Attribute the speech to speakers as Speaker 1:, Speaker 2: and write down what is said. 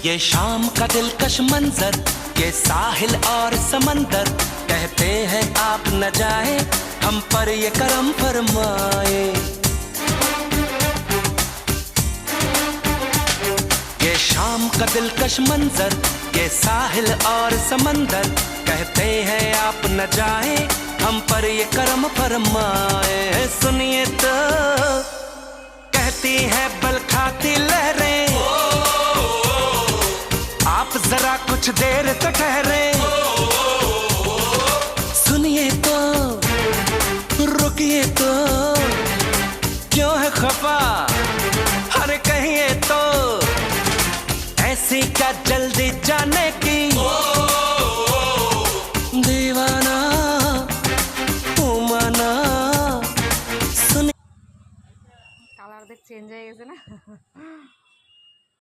Speaker 1: ये शाम का दिलकश मंजर, ये साहिल और समंदर, कहते हैं आप न जाए, हम पर ये करम फरमाए। ये शाम का दिलकश मंजर, ये साहिल और समंदर, कहते हैं आप न जाए, हम पर ये करम फरमाए। सुनिए तो कहती है बल खाती लहरें, आप जरा कुछ देर तो ठहरे। सुनिए तो रुकिए तो, क्यों है खफा, अरे कहिए तो, ऐसी क्या जल्दी जाने की, दीवाना उमाना।
Speaker 2: কালার দেখ চেঞ্জ হয়ে গেছে না।